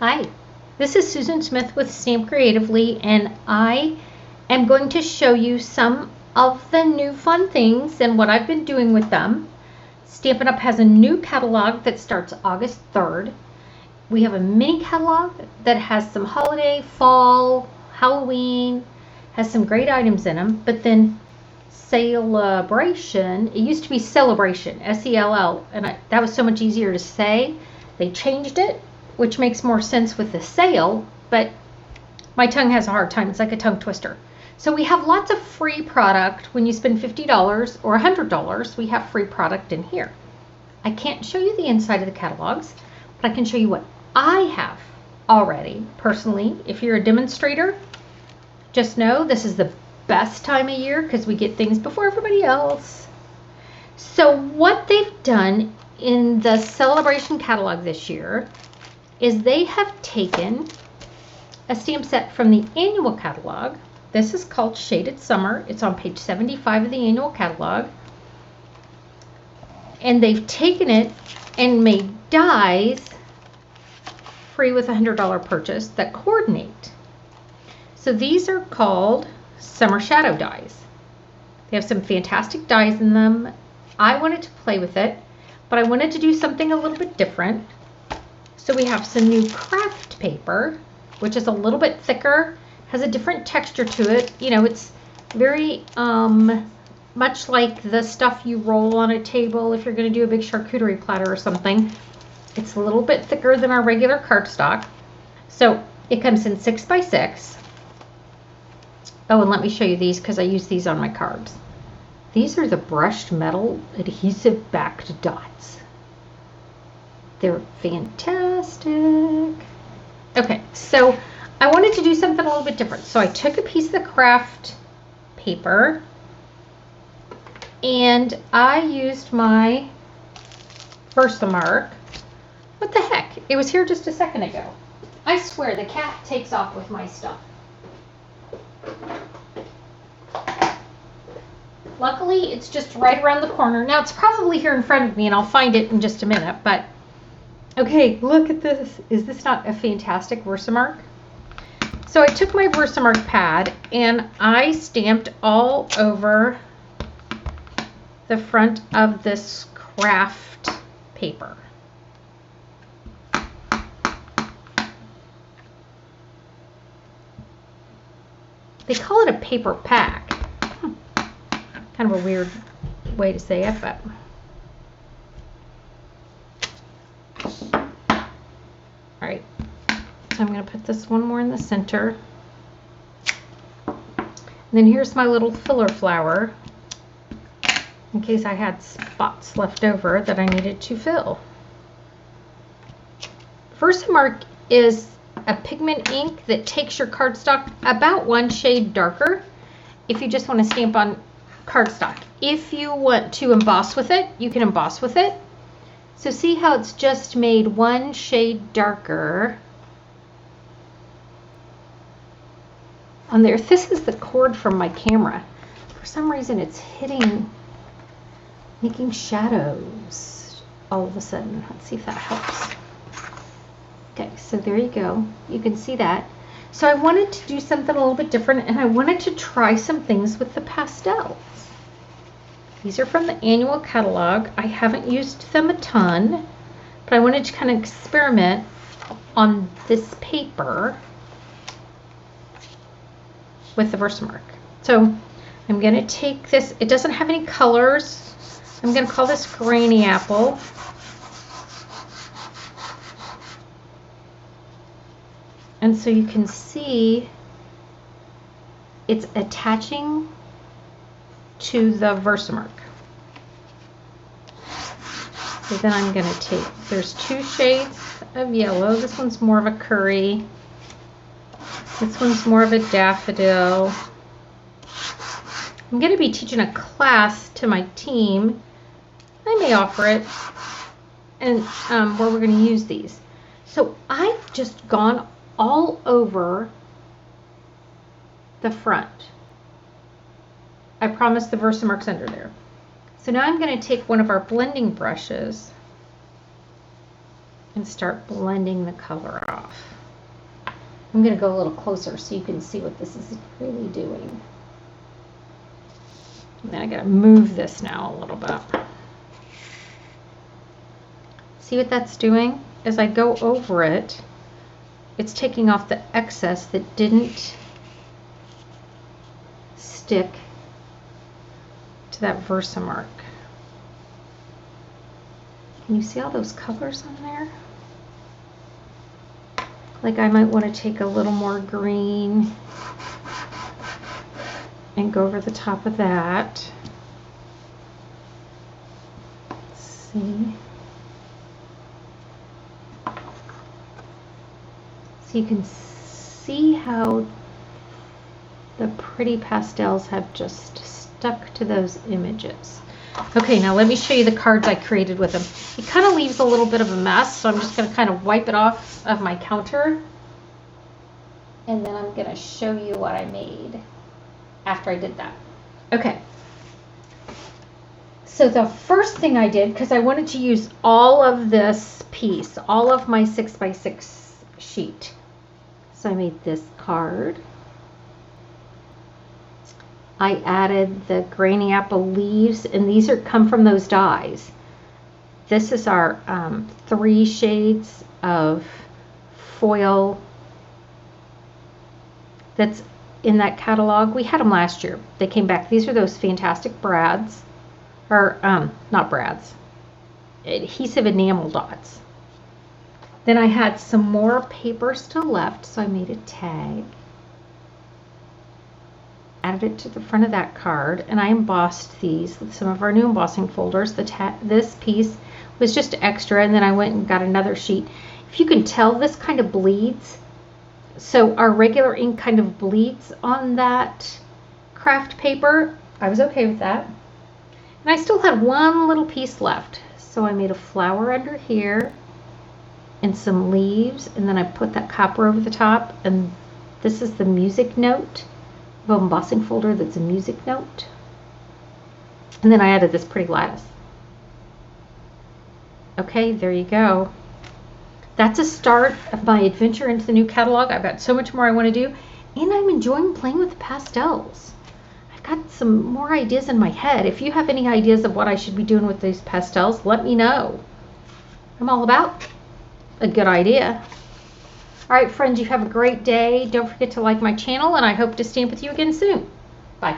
Hi, this is Susan Smith with Stamp Creatively, and I am going to show you some of the new fun things and what I've been doing with them. Stampin' Up! Has a new catalog that starts August 3rd. We have a mini catalog that has some holiday, fall, Halloween, has some great items in them, but then Celebration, it used to be Celebration, S-E-L-L, and that was so much easier to say. They changed it, which makes more sense with the sale, but my tongue has a hard time. It's like a tongue twister. So we have lots of free product. When you spend $50 or $100, we have free product in here. I can't show you the inside of the catalogs, but I can show you what I have already personally. If you're a demonstrator, just know this is the best time of year because we get things before everybody else. So what they've done in the Celebration catalog this year is they have taken a stamp set from the annual catalog. This is called Shaded Summer. It's on page 75 of the annual catalog. And they've taken it and made dies free with a $100 purchase that coordinate. So these are called Summer Shadow dies. They have some fantastic dies in them. I wanted to play with it, but I wanted to do something a little bit different. So we have some new craft paper, which is a little bit thicker, has a different texture to it. You know, it's very much like the stuff you roll on a table if you're going to do a big charcuterie platter or something. It's a little bit thicker than our regular cardstock. So it comes in 6x6. Oh, and let me show you these because I use these on my cards. These are the brushed metal adhesive backed dots. They're fantastic. Okay, so I wanted to do something a little bit different. So I took a piece of the craft paper and I used my Versamark. What the heck? It was here just a second ago. I swear the cat takes off with my stuff. Luckily, it's just right around the corner. Now, it's probably here in front of me, and I'll find it in just a minute, but okay, look at this. Is this not a fantastic Versamark? So I took my Versamark pad, and I stamped all over the front of this craft paper. They call it a paper pack. Kind of a weird way to say it, but all right. So I'm going to put this one more in the center. And then here's my little filler flower in case I had spots left over that I needed to fill. Versamark is a pigment ink that takes your cardstock about one shade darker if you just want to stamp on cardstock. If you want to emboss with it, you can emboss with it. So see how it's just made one shade darker on there. This is the cord from my camera. For some reason it's making shadows all of a sudden. Let's see if that helps. Okay, so there you go. You can see that. So I wanted to do something a little bit different, and I wanted to try some things with the pastels. These are from the annual catalog. I haven't used them a ton, but I wanted to kind of experiment on this paper with the Versamark. So I'm going to take this. It doesn't have any colors. I'm going to call this Granny Apple. And so you can see it's attaching to the Versamark. So then I'm going to take, there's two shades of yellow. This one's more of a curry. This one's more of a daffodil. I'm going to be teaching a class to my team. I may offer it, and where we're going to use these. So I've just gone all over the front. I promise the Versamark's under there. So now I'm going to take one of our blending brushes and start blending the color off. I'm going to go a little closer so you can see what this is really doing. And then I got to move this now a little bit. See what that's doing? As I go over it, it's taking off the excess that didn't stick to that Versamark. Can you see all those colors on there? Like I might want to take a little more green and go over the top of that. Let's see. So you can see how the pretty pastels have just stuck to those images. Okay, now let me show you the cards I created with them. It kind of leaves a little bit of a mess, so I'm just going to kind of wipe it off of my counter. And then I'm going to show you what I made after I did that. Okay. So the first thing I did, because I wanted to use all of this piece, all of my 6x6 sheet. So I made this card. I added the Granny Apple leaves, and these come from those dies. This is our 3 shades of foil that's in that catalog. We had them last year. They came back. These are those fantastic brads, or not brads, adhesive enamel dots. Then I had some more paper still left, so I made a tag. Added it to the front of that card, and I embossed these with some of our new embossing folders. This piece was just extra, and then I went and got another sheet. If you can tell, this kind of bleeds. So our regular ink kind of bleeds on that craft paper. I was okay with that. And I still had one little piece left. So I made a flower under here and some leaves, and then I put that copper over the top, and this is the music note. Of an embossing folder that's a music note. And then I added this pretty lattice. Okay, there you go. That's a start of my adventure into the new catalog. I've got so much more I want to do, and I'm enjoying playing with the pastels. I've got some more ideas in my head. If you have any ideas of what I should be doing with these pastels, let me know. I'm all about a good idea. All right, friends, you have a great day. Don't forget to like my channel, and I hope to stamp with you again soon. Bye.